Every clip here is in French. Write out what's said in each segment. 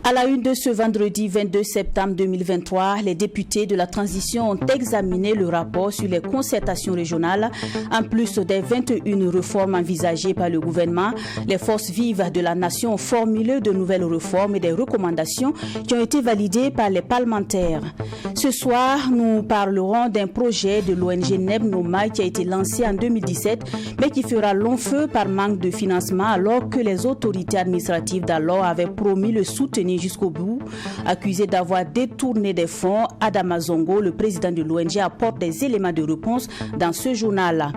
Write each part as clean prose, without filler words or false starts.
À la une de ce vendredi 22 septembre 2023, les députés de la transition ont examiné le rapport sur les concertations régionales. En plus des 21 réformes envisagées par le gouvernement, les forces vives de la nation ont formulé de nouvelles réformes et des recommandations qui ont été validées par les parlementaires. Ce soir, nous parlerons d'un projet de l'ONG NEB Noma qui a été lancé en 2017, mais qui fera long feu par manque de financement alors que les autorités administratives d'alors avaient promis le soutenir jusqu'au bout. Accusé d'avoir détourné des fonds, Adama Zongo, le président de l'ONG, apporte des éléments de réponse dans ce journal.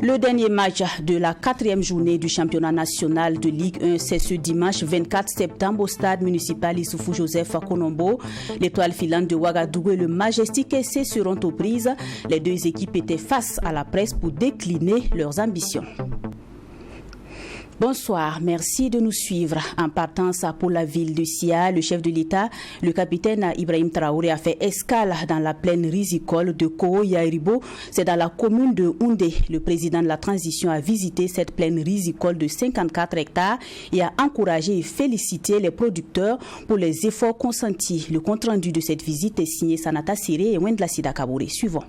Le dernier match de la 4e journée du championnat national de Ligue 1, c'est ce dimanche 24 septembre au stade municipal Issoufou Joseph à Konombo. L'Étoile filante de Ouagadougou et le Majestic SC seront aux prises. Les deux équipes étaient face à la presse pour décliner leurs ambitions. Bonsoir, merci de nous suivre. En partance pour la ville de Sia, le chef de l'État, le capitaine Ibrahim Traoré, a fait escale dans la plaine risicole de Koho-Yairibo. C'est dans la commune de Houndé. Le président de la transition a visité cette plaine risicole de 54 hectares et a encouragé et félicité les producteurs pour les efforts consentis. Le compte-rendu de cette visite est signé Sanata Siré et Wendla Sida Kabouré. Suivons.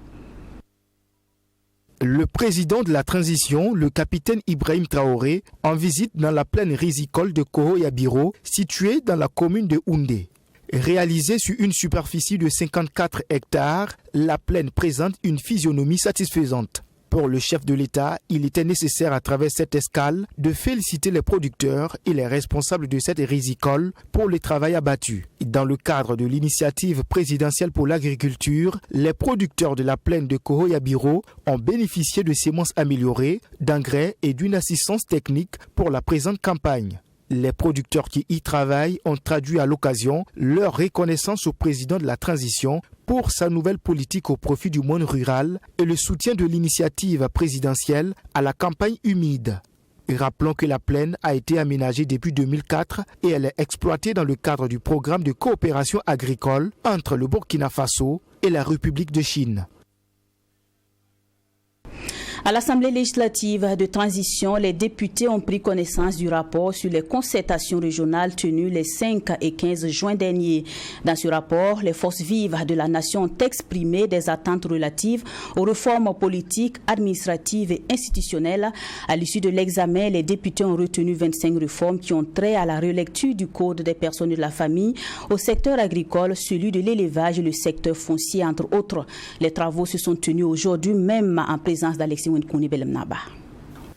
Le président de la transition, le capitaine Ibrahim Traoré, en visite dans la plaine risicole de Koho-Yabiro, située dans la commune de Houndé. Réalisée sur une superficie de 54 hectares, la plaine présente une physionomie satisfaisante. Pour le chef de l'État, il était nécessaire à travers cette escale de féliciter les producteurs et les responsables de cette risicole pour le travail abattu. Dans le cadre de l'initiative présidentielle pour l'agriculture, les producteurs de la plaine de Koho-Yabiro ont bénéficié de semences améliorées, d'engrais et d'une assistance technique pour la présente campagne. Les producteurs qui y travaillent ont traduit à l'occasion leur reconnaissance au président de la transition pour sa nouvelle politique au profit du monde rural et le soutien de l'initiative présidentielle à la campagne humide. Rappelons que la plaine a été aménagée depuis 2004 et elle est exploitée dans le cadre du programme de coopération agricole entre le Burkina Faso et la République de Chine. À l'Assemblée législative de transition, les députés ont pris connaissance du rapport sur les concertations régionales tenues les 5 et 15 juin dernier. Dans ce rapport, les forces vives de la nation ont exprimé des attentes relatives aux réformes politiques, administratives et institutionnelles. À l'issue de l'examen, les députés ont retenu 25 réformes qui ont trait à la relecture du Code des personnes de la famille, au secteur agricole, celui de l'élevage et le secteur foncier, entre autres. Les travaux se sont tenus aujourd'hui même en présence d'Alexis Wenkouni-Belemnaba.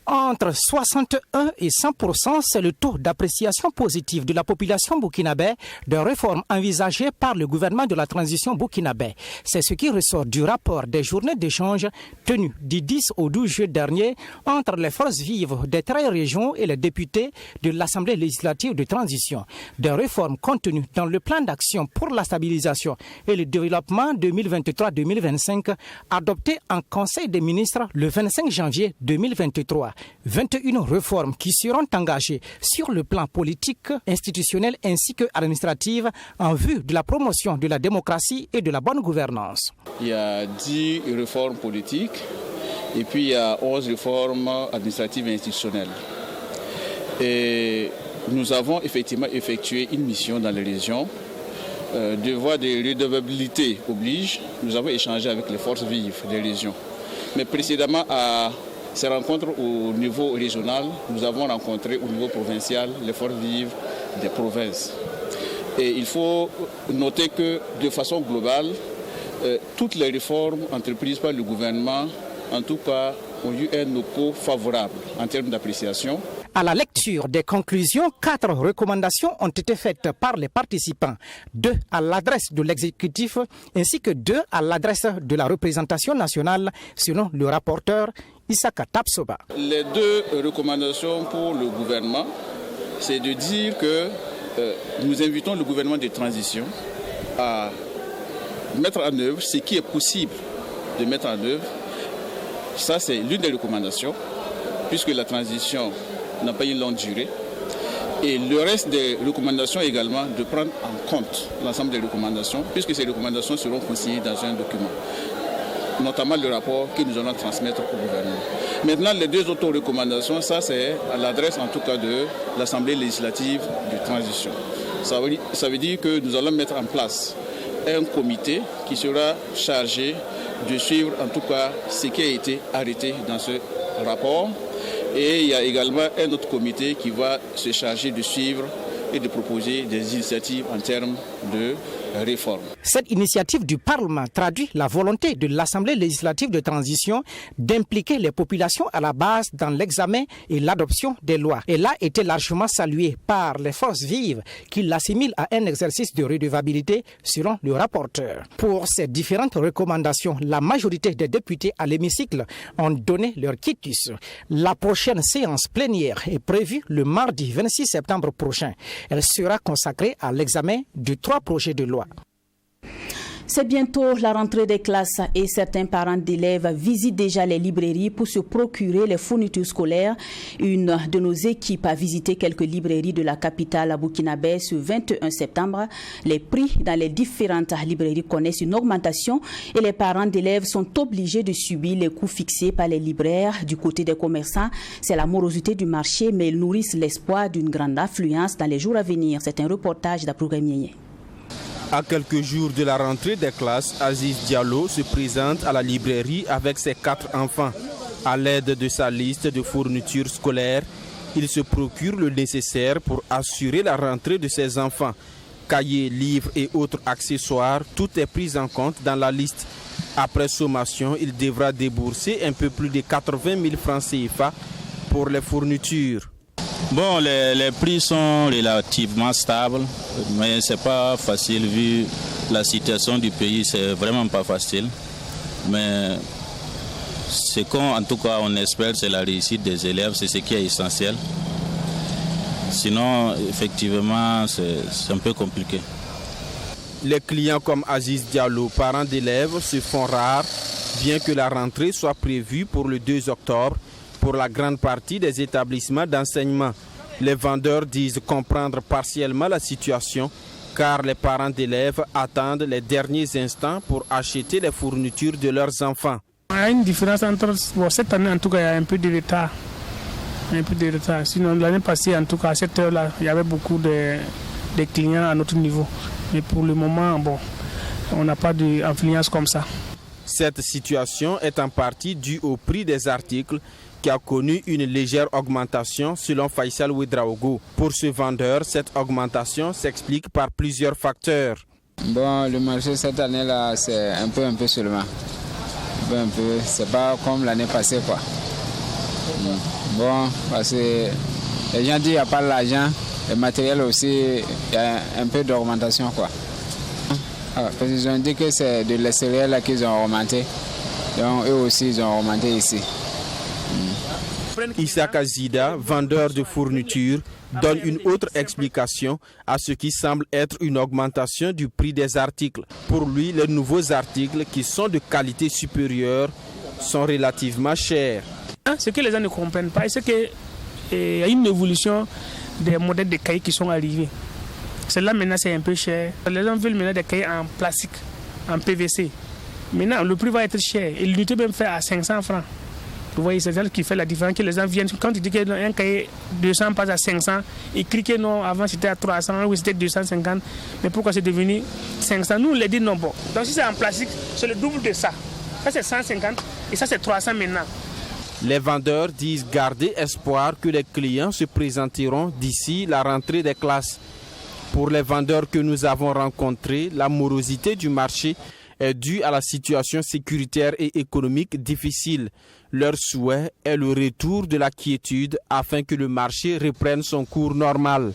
Entre 61 et 100%, c'est le taux d'appréciation positive de la population burkinabé de réformes envisagées par le gouvernement de la transition burkinabé. C'est ce qui ressort du rapport des journées d'échange tenues du 10 au 12 juillet dernier entre les forces vives des 13 régions et les députés de l'Assemblée législative de transition. Des réformes contenues dans le plan d'action pour la stabilisation et le développement 2023-2025 adopté en Conseil des ministres le 25 janvier 2023. 21 réformes qui seront engagées sur le plan politique, institutionnel ainsi que administratif en vue de la promotion de la démocratie et de la bonne gouvernance. Il y a 10 réformes politiques et puis il y a 11 réformes administratives et institutionnelles. Et nous avons effectivement effectué une mission dans les régions. Devoir de redevabilité oblige, nous avons échangé avec les forces vives des régions. Mais précédemment à ces rencontres au niveau régional, nous avons rencontré au niveau provincial les forces vives des provinces. Et il faut noter que de façon globale, toutes les réformes entreprises par le gouvernement, en tout cas, ont eu un écho favorable en termes d'appréciation. À la lecture des conclusions, 4 recommandations ont été faites par les participants, 2 à l'adresse de l'exécutif ainsi que 2 à l'adresse de la représentation nationale, selon le rapporteur Issaka Tapsoba. Les 2 recommandations pour le gouvernement, c'est de dire que nous invitons le gouvernement de transition à mettre en œuvre ce qui est possible de mettre en œuvre. Ça, c'est l'une des recommandations, puisque la transition n'a pas une longue durée. Et le reste des recommandations également, de prendre en compte l'ensemble des recommandations, puisque ces recommandations seront consignées dans un document, notamment le rapport que nous allons transmettre au gouvernement. Maintenant, les deux autres recommandations, ça c'est à l'adresse en tout cas de l'Assemblée législative de transition. Ça veut dire que nous allons mettre en place un comité qui sera chargé de suivre en tout cas ce qui a été arrêté dans ce rapport. Et il y a également un autre comité qui va se charger de suivre et de proposer des initiatives en termes de réforme. Cette initiative du Parlement traduit la volonté de l'Assemblée législative de transition d'impliquer les populations à la base dans l'examen et l'adoption des lois. Elle a été largement saluée par les forces vives qui l'assimilent à un exercice de redevabilité selon le rapporteur. Pour ces différentes recommandations, la majorité des députés à l'hémicycle ont donné leur quitus. La prochaine séance plénière est prévue le mardi 26 septembre prochain. Elle sera consacrée à l'examen de 3 projets de loi. C'est bientôt la rentrée des classes et certains parents d'élèves visitent déjà les librairies pour se procurer les fournitures scolaires. Une de nos équipes a visité quelques librairies de la capitale burkinabé ce 21 septembre. Les prix dans les différentes librairies connaissent une augmentation et les parents d'élèves sont obligés de subir les coûts fixés par les libraires. Du côté des commerçants, c'est la morosité du marché, mais ils nourrissent l'espoir d'une grande affluence dans les jours à venir. C'est un reportage d'Aprougamiené. À quelques jours de la rentrée des classes, Aziz Diallo se présente à la librairie avec ses 4 enfants. À l'aide de sa liste de fournitures scolaires, il se procure le nécessaire pour assurer la rentrée de ses enfants. Cahiers, livres et autres accessoires, tout est pris en compte dans la liste. Après sommation, il devra débourser un peu plus de 80 000 francs CFA pour les fournitures. Bon, les prix sont relativement stables, mais ce n'est pas facile vu la situation du pays, c'est vraiment pas facile. Mais ce qu'en tout cas on espère, c'est la réussite des élèves, c'est ce qui est essentiel. Sinon, effectivement, c'est un peu compliqué. Les clients comme Aziz Diallo, parents d'élèves, se font rares, bien que la rentrée soit prévue pour le 2 octobre. Pour la grande partie des établissements d'enseignement, les vendeurs disent comprendre partiellement la situation car les parents d'élèves attendent les derniers instants pour acheter les fournitures de leurs enfants. Il y a une différence entre cette année, en tout cas, il y a un peu de retard. Sinon, l'année passée, en tout cas, à cette heure-là, il y avait beaucoup de clients à notre niveau. Mais pour le moment, bon, on n'a pas d'influence comme ça. Cette situation est en partie due au prix des articles qui a connu une légère augmentation selon Faisal Ouedraogo. Pour ce vendeur, cette augmentation s'explique par plusieurs facteurs. Bon, le marché cette année-là, c'est un peu seulement. Un peu, c'est pas comme l'année passée, quoi. Bon, parce que les gens disent qu'il n'y a pas l'argent, le matériel aussi, il y a un peu d'augmentation, quoi. Parce qu'ils ont dit que c'est de l'extérieur là qu'ils ont augmenté. Donc eux aussi, ils ont augmenté ici. Issa Kazida, vendeur de fournitures, donne une autre explication à ce qui semble être une augmentation du prix des articles. Pour lui, les nouveaux articles qui sont de qualité supérieure sont relativement chers. Ce que les gens ne comprennent pas, c'est qu'il y a une évolution des modèles de cahiers qui sont arrivés. Celle-là maintenant c'est un peu cher. Les gens veulent maintenant des cahiers en plastique, en PVC. Maintenant le prix va être cher et l'unité même fait à 500 francs. Vous voyez, c'est ça qui fait la différence, que les gens viennent. Quand tu dis qu'un cahier 200 passe à 500, ils crient que non, avant c'était à 300 ou c'était 250. Mais pourquoi c'est devenu 500? Nous on les dit non, bon. Donc si c'est en plastique, c'est le double de ça. Ça c'est 150 et ça c'est 300 maintenant. Les vendeurs disent garder espoir que les clients se présenteront d'ici la rentrée des classes. Pour les vendeurs que nous avons rencontrés, la morosité du marché est due à la situation sécuritaire et économique difficile. Leur souhait est le retour de la quiétude afin que le marché reprenne son cours normal.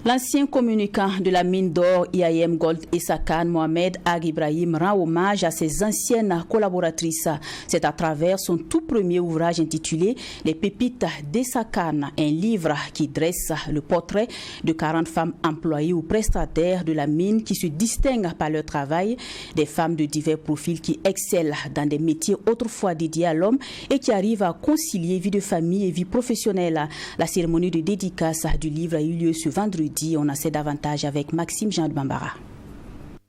L'ancien communicant de la mine d'or IAM Gold Essakane, Mohamed Ag Ibrahim, rend hommage à ses anciennes collaboratrices. C'est à travers son tout premier ouvrage intitulé « Les pépites d'Essakane », un livre qui dresse le portrait de 40 femmes employées ou prestataires de la mine qui se distinguent par leur travail, des femmes de divers profils qui excellent dans des métiers autrefois dédiés à l'homme et qui arrivent à concilier vie de famille et vie professionnelle. La cérémonie de dédicace du livre a eu lieu ce vendredi. On en sait davantage avec Maxime Jean de Bambara.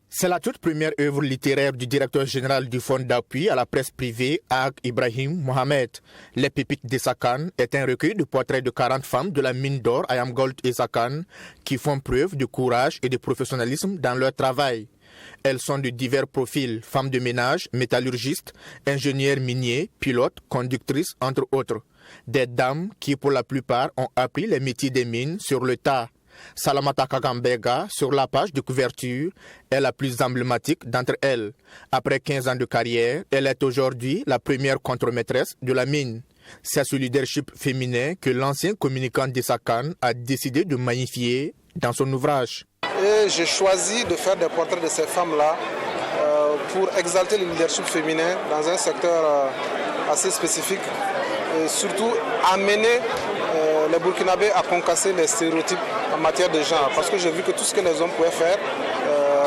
C'est la toute première œuvre littéraire du directeur général du Fonds d'appui à la presse privée, Ag Ibrahim Mohamed. Les pépites d'Essakane est un recueil de portraits de 40 femmes de la mine d'or IAM Gold Essakane qui font preuve de courage et de professionnalisme dans leur travail. Elles sont de divers profils, femmes de ménage, métallurgistes, ingénieurs miniers, pilotes, conductrices, entre autres. Des dames qui, pour la plupart, ont appris les métiers des mines sur le tas. Salamata Kagambega, sur la page de couverture, est la plus emblématique d'entre elles. Après 15 ans de carrière, elle est aujourd'hui la première contremaîtresse de la mine. C'est ce leadership féminin que l'ancien communicant d'Essakane a décidé de magnifier dans son ouvrage. Et j'ai choisi de faire des portraits de ces femmes-là pour exalter le leadership féminin dans un secteur assez spécifique et surtout amener les Burkinabés à concasser les stéréotypes en matière de genre, parce que j'ai vu que tout ce que les hommes pouvaient faire,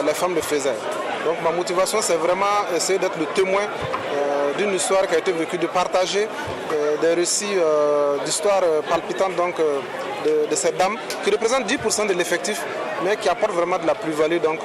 les femmes le faisaient. Donc ma motivation, c'est vraiment essayer d'être le témoin d'une histoire qui a été vécue, de partager des récits d'histoires palpitantes donc, de ces dames qui représentent 10% de l'effectif, mais qui apportent vraiment de la plus-value donc,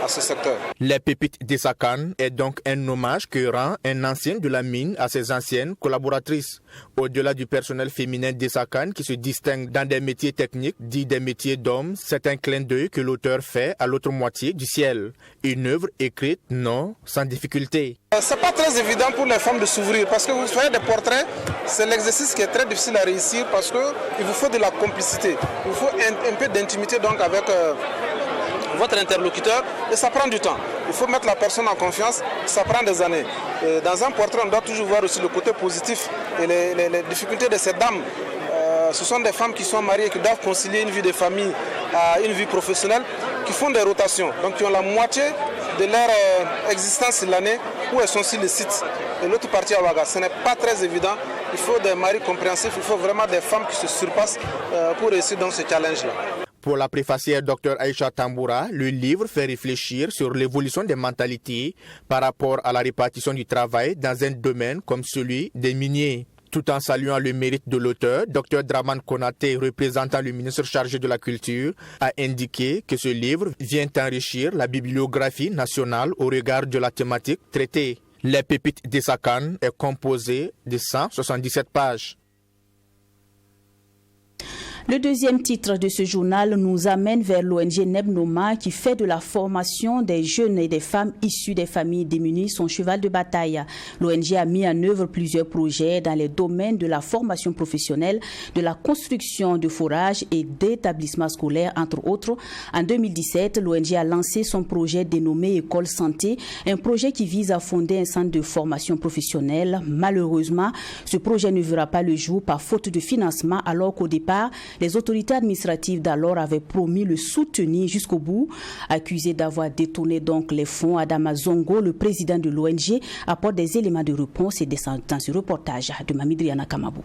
à ce secteur. Les pépites d'Essakane est donc un hommage que rend un ancien de la mine à ses anciennes collaboratrices. Au-delà du personnel féminin d'Essakane qui se distingue dans des métiers techniques dits des métiers d'hommes, c'est un clin d'œil que l'auteur fait à l'autre moitié du ciel. Une œuvre écrite, non, sans difficulté. C'est pas très évident pour les femmes de s'ouvrir parce que vous faites des portraits, c'est l'exercice qui est très difficile à réussir parce qu'il vous faut de la complicité, il vous faut un peu d'intimité donc avec votre interlocuteur et ça prend du temps. Il faut mettre la personne en confiance, ça prend des années. Et dans un portrait, on doit toujours voir aussi le côté positif et les difficultés de ces dames. Ce sont des femmes qui sont mariées, qui doivent concilier une vie de famille à une vie professionnelle, qui font des rotations, donc qui ont la moitié de leur existence l'année où elles sont sur le site et l'autre partie à Ouaga. Ce n'est pas très évident. Il faut des maris compréhensifs, il faut vraiment des femmes qui se surpassent pour réussir dans ce challenge-là. Pour la préfacière Dr Aïcha Tamboura, le livre fait réfléchir sur l'évolution des mentalités par rapport à la répartition du travail dans un domaine comme celui des miniers. Tout en saluant le mérite de l'auteur, Dr Draman Konaté, représentant le ministre chargé de la Culture, a indiqué que ce livre vient enrichir la bibliographie nationale au regard de la thématique traitée. Les pépites d'Essakane est composé de 177 pages. Le deuxième titre de ce journal nous amène vers l'ONG Nebnoma qui fait de la formation des jeunes et des femmes issues des familles démunies son cheval de bataille. L'ONG a mis en œuvre plusieurs projets dans les domaines de la formation professionnelle, de la construction de forages et d'établissements scolaires, entre autres. En 2017, l'ONG a lancé son projet dénommé École Santé, un projet qui vise à fonder un centre de formation professionnelle. Malheureusement, ce projet ne verra pas le jour par faute de financement, alors qu'au départ, les autorités administratives d'alors avaient promis le soutenir jusqu'au bout. Accusé d'avoir détourné donc les fonds, Adama Zongo, le président de l'ONG, apporte des éléments de réponse et descend dans ce reportage de Mamidriana Kamabou.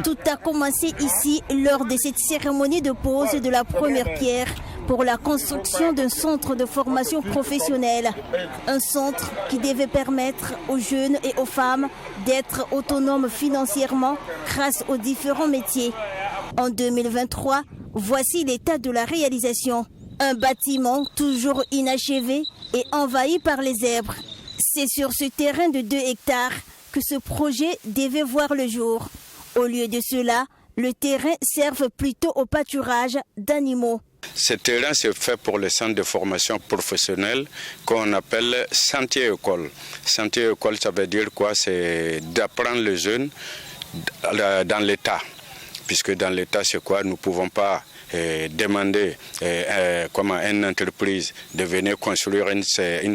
Tout a commencé ici lors de cette cérémonie de pose de la première pierre pour la construction d'un centre de formation professionnelle. Un centre qui devait permettre aux jeunes et aux femmes d'être autonomes financièrement grâce aux différents métiers. En 2023, voici l'état de la réalisation. Un bâtiment toujours inachevé et envahi par les zèbres. C'est sur ce terrain de 2 hectares que ce projet devait voir le jour. Au lieu de cela, le terrain serve plutôt au pâturage d'animaux. Ce terrain, c'est fait pour le centre de formation professionnelle qu'on appelle Santé-École. Santé-École, ça veut dire quoi? C'est d'apprendre les jeunes dans l'État. Puisque dans l'État, c'est quoi? Nous ne pouvons pas demander comment une entreprise de venir construire un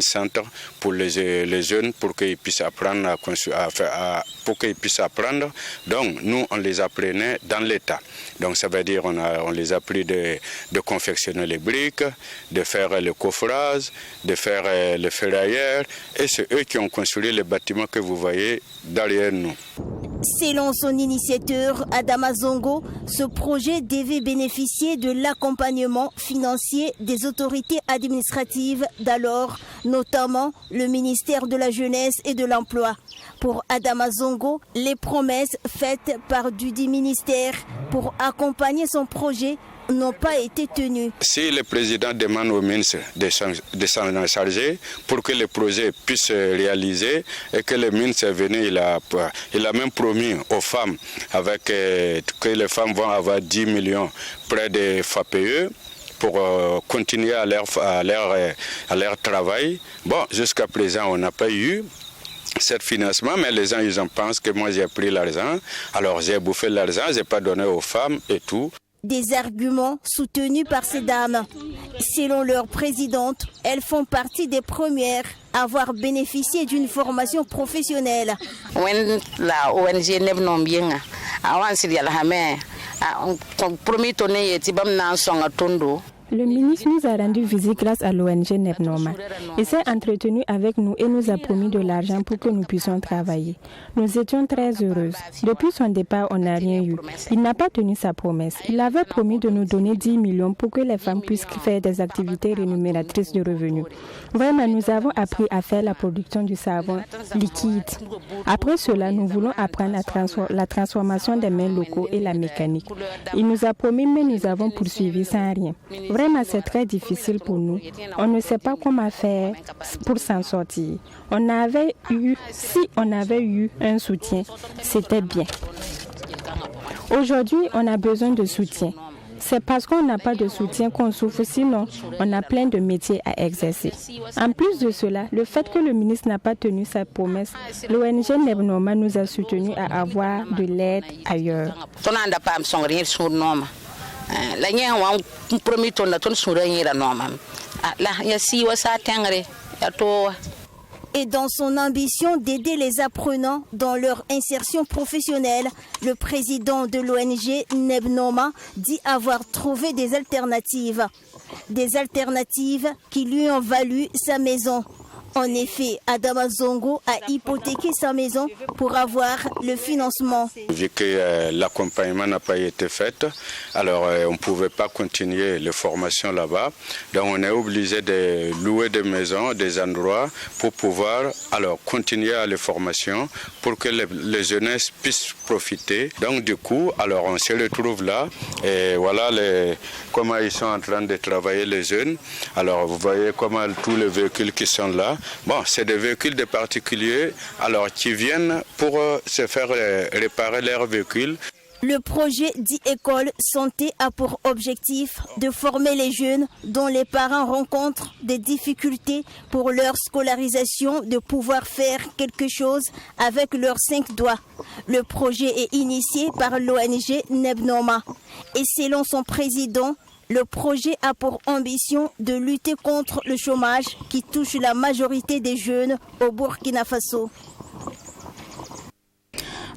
centre pour les jeunes pour qu'ils puissent apprendre pour qu'ils puissent apprendre. Donc nous on les apprenait dans l'état. Donc ça veut dire on les a appris de confectionner les briques, de faire le coffrage, de faire le ferrailleur, et c'est eux qui ont construit les bâtiments que vous voyez derrière nous. Selon son initiateur Adama Zongo, ce projet devait bénéficier de l'accompagnement financier des autorités administratives d'alors, notamment le ministère de la Jeunesse et de l'Emploi. Pour Adama Zongo, les promesses faites par dudit ministère pour accompagner son projet n'ont pas été tenues. Si le président demande au ministre de s'en charger pour que le projet puisse réaliser et que le ministre est venu, il a même promis aux femmes que les femmes vont avoir 10 millions près des FAPE pour continuer à leur travail. Bon, jusqu'à présent, on n'a pas eu cet financement, mais les gens, ils en pensent que moi, j'ai pris l'argent. Alors, j'ai bouffé l'argent, je n'ai pas donné aux femmes et tout. Des arguments soutenus par ces dames. Selon leur présidente, elles font partie des premières à avoir bénéficié d'une formation professionnelle. La ONG Nebnombien, le ministre nous a rendu visite grâce à l'ONG Nebnoma. Il s'est entretenu avec nous et nous a promis de l'argent pour que nous puissions travailler. Nous étions très heureuses. Depuis son départ, on n'a rien eu. Il n'a pas tenu sa promesse. Il avait promis de nous donner 10 millions pour que les femmes puissent faire des activités rémunératrices de revenus. Vraiment, nous avons appris à faire la production du savon liquide. Après cela, nous voulons apprendre la transformation des mains locaux et la mécanique. Il nous a promis, mais nous avons poursuivi sans rien. Vraiment, c'est très difficile pour nous. On ne sait pas comment faire pour s'en sortir. Si on avait eu un soutien, c'était bien. Aujourd'hui, on a besoin de soutien. C'est parce qu'on n'a pas de soutien qu'on souffre, sinon on a plein de métiers à exercer. En plus de cela, le fait que le ministre n'a pas tenu sa promesse, l'ONG Nebnoma nous a soutenus à avoir de l'aide ailleurs. Et dans son ambition d'aider les apprenants dans leur insertion professionnelle, le président de l'ONG Nebnoma dit avoir trouvé des alternatives. Des alternatives qui lui ont valu sa maison. En effet, Adama Zongo a hypothéqué sa maison pour avoir le financement. Vu que l'accompagnement n'a pas été fait, alors on ne pouvait pas continuer les formations là-bas. Donc on est obligé de louer des maisons, des endroits pour pouvoir continuer les formations pour que les jeunesses puissent profiter. Donc du coup, alors on se retrouve là et voilà comment ils sont en train de travailler les jeunes. Alors vous voyez comment tous les véhicules qui sont là. Bon, c'est des véhicules de particuliers qui viennent pour se faire réparer leurs véhicules. Le projet dit École Santé a pour objectif de former les jeunes dont les parents rencontrent des difficultés pour leur scolarisation de pouvoir faire quelque chose avec leurs 5 doigts. Le projet est initié par l'ONG Nebnoma et selon son président, le projet a pour ambition de lutter contre le chômage qui touche la majorité des jeunes au Burkina Faso.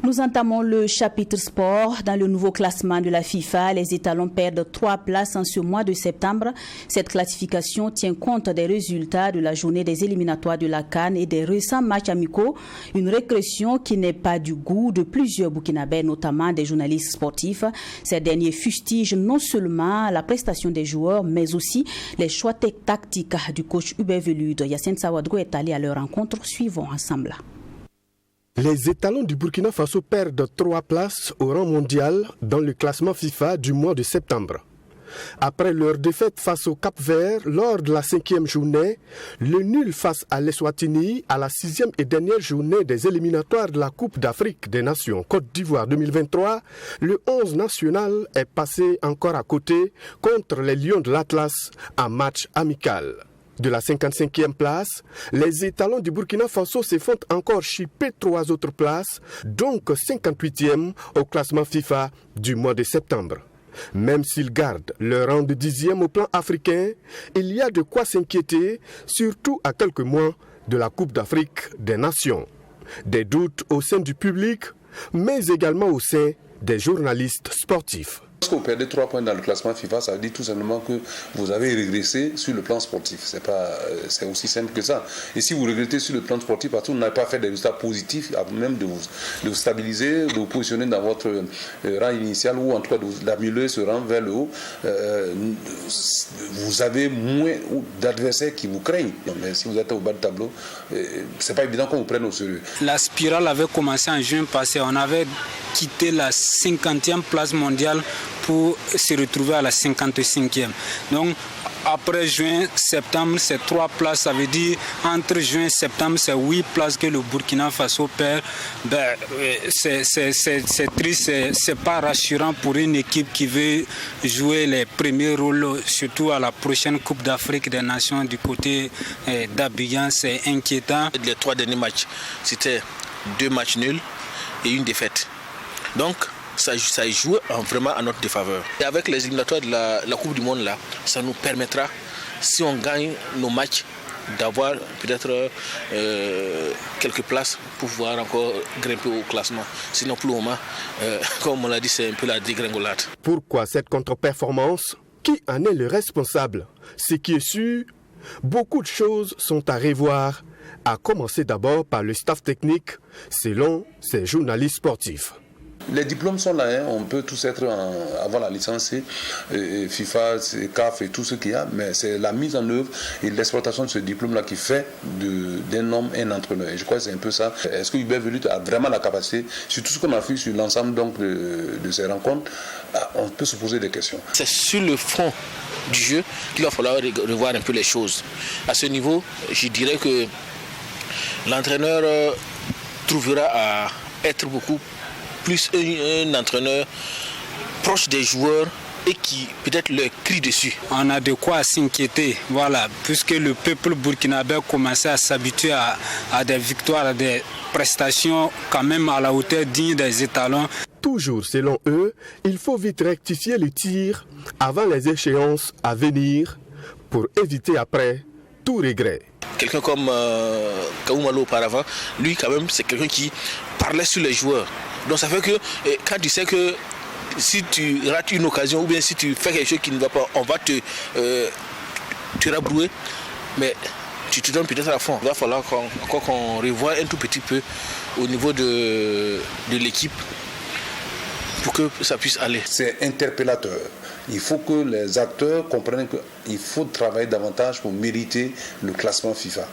Nous entamons le chapitre sport. Dans le nouveau classement de la FIFA, les étalons perdent 3 places en ce mois de septembre. Cette classification tient compte des résultats de la journée des éliminatoires de la CAN et des récents matchs amicaux. Une régression qui n'est pas du goût de plusieurs Burkinabés, notamment des journalistes sportifs. Ces derniers fustigent non seulement la prestation des joueurs, mais aussi les choix tactiques du coach Hubert Velud. Yacine Sawadgo est allé à leur rencontre. Suivons ensemble. Les étalons du Burkina Faso perdent 3 places au rang mondial dans le classement FIFA du mois de septembre. Après leur défaite face au Cap-Vert lors de la 5e journée, le nul face à l'Eswatini à la 6e et dernière journée des éliminatoires de la Coupe d'Afrique des Nations Côte d'Ivoire 2023, le 11 national est passé encore à côté contre les Lions de l'Atlas en match amical. De la 55e place, les étalons du Burkina Faso se font encore chipper 3 autres places, donc 58e au classement FIFA du mois de septembre. Même s'ils gardent leur rang de 10e au plan africain, il y a de quoi s'inquiéter, surtout à quelques mois de la Coupe d'Afrique des Nations. Des doutes au sein du public, mais également au sein des journalistes sportifs. Lorsque vous perdez 3 points dans le classement FIFA, ça veut dire tout simplement que vous avez régressé sur le plan sportif. C'est aussi simple que ça. Et si vous regrettez sur le plan sportif, parce que vous n'avez pas fait des résultats positifs, à même de vous stabiliser, de vous positionner dans votre rang initial, ou en tout cas d'améliorer ce rang vers le haut, vous avez moins d'adversaires qui vous craignent. Mais si vous êtes au bas de tableau, c'est pas évident qu'on vous prenne au sérieux. La spirale avait commencé en juin passé. On avait quitté la 50e place mondiale pour se retrouver à la 55e. Donc après juin, septembre, c'est 3 places. Ça veut dire entre juin et septembre, c'est 8 places que le Burkina Faso perd. C'est triste, c'est pas rassurant pour une équipe qui veut jouer les premiers rôles, surtout à la prochaine Coupe d'Afrique des Nations du côté d'Abidjan. C'est inquiétant. Les 3 derniers matchs, c'était 2 matchs nuls et une défaite. Donc, ça joue vraiment à notre défaveur. Et avec les éliminatoires de la Coupe du Monde, là, ça nous permettra, si on gagne nos matchs, d'avoir peut-être quelques places pour pouvoir encore grimper au classement. Sinon, pour le moment, comme on l'a dit, c'est un peu la dégringolade. Pourquoi cette contre-performance? Qui en est le responsable? Ce qui est sûr, beaucoup de choses sont à revoir, à commencer d'abord par le staff technique, selon ces journalistes sportifs. Les diplômes sont là, hein. On peut tous avoir la licence C, FIFA, CAF et tout ce qu'il y a, mais c'est la mise en œuvre et l'exploitation de ce diplôme-là qui fait d'un homme un entraîneur. Et je crois que c'est un peu ça. Est-ce que Hubert Velut a vraiment la capacité, sur tout ce qu'on a fait sur l'ensemble donc, de ces rencontres, on peut se poser des questions. C'est sur le fond du jeu qu'il va falloir revoir un peu les choses. À ce niveau, je dirais que l'entraîneur trouvera à être beaucoup plus un entraîneur proche des joueurs et qui peut-être leur crie dessus. On a de quoi s'inquiéter, voilà, puisque le peuple burkinabé commençait à s'habituer à des victoires, à des prestations quand même à la hauteur digne des étalons. Toujours selon eux, il faut vite rectifier les tirs avant les échéances à venir pour éviter après tout regret. Quelqu'un comme Kaoumalo auparavant, lui quand même c'est quelqu'un qui parlait sur les joueurs. Donc ça fait que quand tu sais que si tu rates une occasion ou bien si tu fais quelque chose qui ne va pas, on va te rabrouer, mais tu te donnes peut-être à fond. Il va falloir qu'on revoie un tout petit peu au niveau de l'équipe pour que ça puisse aller. C'est interpellateur. Il faut que les acteurs comprennent qu'il faut travailler davantage pour mériter le classement FIFA.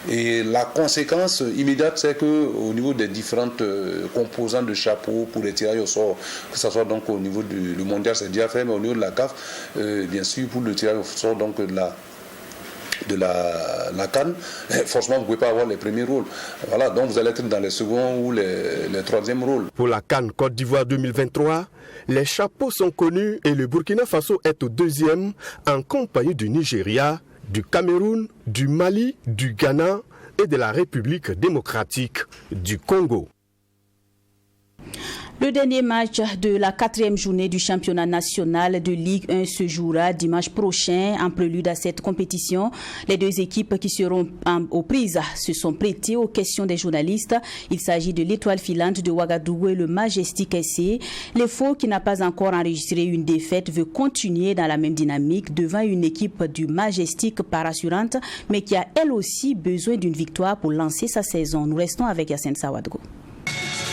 Et la conséquence immédiate, c'est qu'au niveau des différentes composantes de chapeau pour les tirages au sort, que ce soit donc au niveau du mondial, c'est déjà fait, mais au niveau de la CAF, bien sûr, pour le tirage au sort donc de la CAN, franchement, vous ne pouvez pas avoir les premiers rôles. Voilà, donc vous allez être dans les seconds ou les troisièmes rôles. Pour la CAN Côte d'Ivoire 2023, les chapeaux sont connus et le Burkina Faso est au 2e en compagnie du Nigeria, du Cameroun, du Mali, du Ghana et de la République démocratique du Congo. Le dernier match de la 4e journée du championnat national de Ligue 1 se jouera dimanche prochain en prélude à cette compétition. Les 2 équipes qui seront aux prises se sont prêtées aux questions des journalistes. Il s'agit de l'Étoile filante de Ouagadougou et le Majestic SC. Les Faux, qui n'a pas encore enregistré une défaite, veut continuer dans la même dynamique devant une équipe du Majestic pas rassurante, mais qui a elle aussi besoin d'une victoire pour lancer sa saison. Nous restons avec Yassine Sawadgo.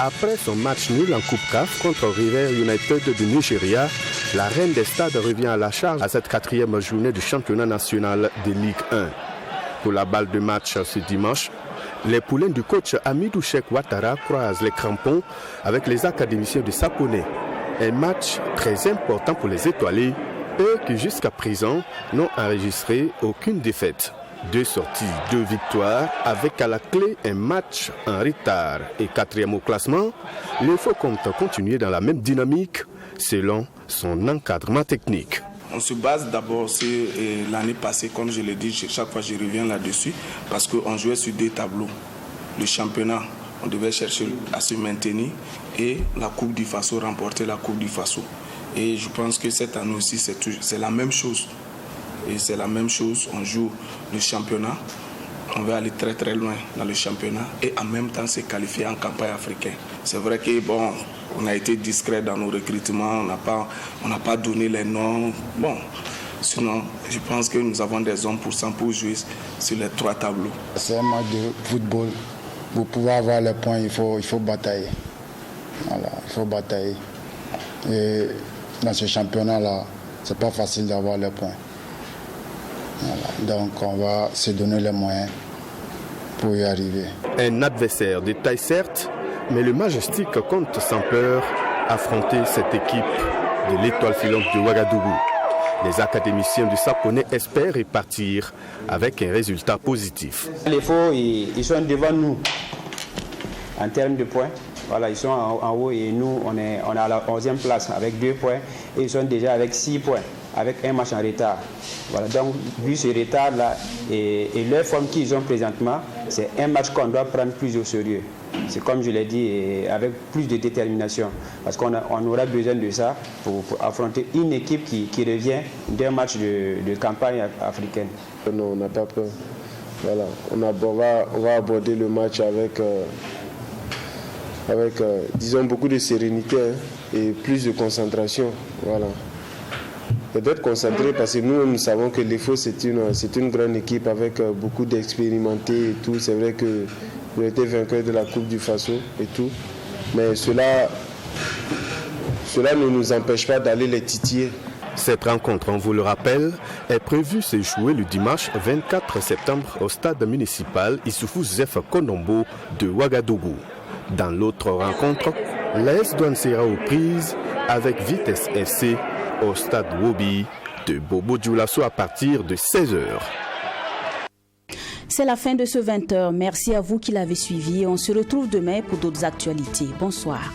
Après son match nul en Coupe CAF contre River United du Nigeria, la reine des stades revient à la charge à cette 4e journée du championnat national de Ligue 1. Pour la balle de match ce dimanche, les poulains du coach Amidou Cheikh Ouattara croisent les crampons avec les académiciens de Saponé. Un match très important pour les étoilés, eux qui jusqu'à présent n'ont enregistré aucune défaite. 2 sorties, 2 victoires, avec à la clé un match en retard. Et 4e au classement, le Faux compte continuer dans la même dynamique selon son encadrement technique. On se base d'abord sur l'année passée, comme je l'ai dit, chaque fois je reviens là-dessus, parce qu'on jouait sur 2 tableaux. Le championnat, on devait chercher à se maintenir, et la Coupe du Faso, remporter la Coupe du Faso. Et je pense que cette année aussi, c'est la même chose. Et c'est la même chose, on joue le championnat, on va aller très très loin dans le championnat et en même temps se qualifier en campagne africaine. C'est vrai que bon, on a été discret dans nos recrutements, on n'a pas donné les noms. Bon, sinon, je pense que nous avons des hommes pour jouer sur les 3 tableaux. C'est un match de football. Pour pouvoir avoir les points, il faut batailler. Voilà, il faut batailler. Et dans ce championnat-là, c'est pas facile d'avoir les points. Voilà. Donc on va se donner les moyens pour y arriver. Un adversaire de taille certes, mais le Majestic compte sans peur affronter cette équipe de l'Étoile filante de Ouagadougou. Les académiciens du Saponais espèrent repartir avec un résultat positif. Les faux, ils sont devant nous en termes de points. Voilà, ils sont en haut et nous, on est à la 11e place avec 2 points et ils sont déjà avec 6 points, avec un match en retard. Voilà, donc, vu ce retard-là et leur forme qu'ils ont présentement, c'est un match qu'on doit prendre plus au sérieux. C'est comme je l'ai dit, avec plus de détermination, parce qu'on aura besoin de ça pour affronter une équipe qui revient d'un match de campagne africaine. Non, on n'a pas peur. Voilà, on va aborder le match avec disons, beaucoup de sérénité et plus de concentration. Voilà. Et d'être concentré parce que nous savons que l'EFO c'est une grande équipe avec beaucoup d'expérimentés et tout. C'est vrai que nous été vainqueurs de la Coupe du Faso et tout. Mais cela ne nous empêche pas d'aller les titiller. Cette rencontre, on vous le rappelle, est prévue se jouer le dimanche 24 septembre au stade municipal Issoufou Zef Konombo de Ouagadougou. Dans l'autre rencontre, l'AS Douane sera aux prises avec Vitesse FC au stade Wobi de Bobo Dioulasso à partir de 16h. C'est la fin de ce 20h. Merci à vous qui l'avez suivi. On se retrouve demain pour d'autres actualités. Bonsoir.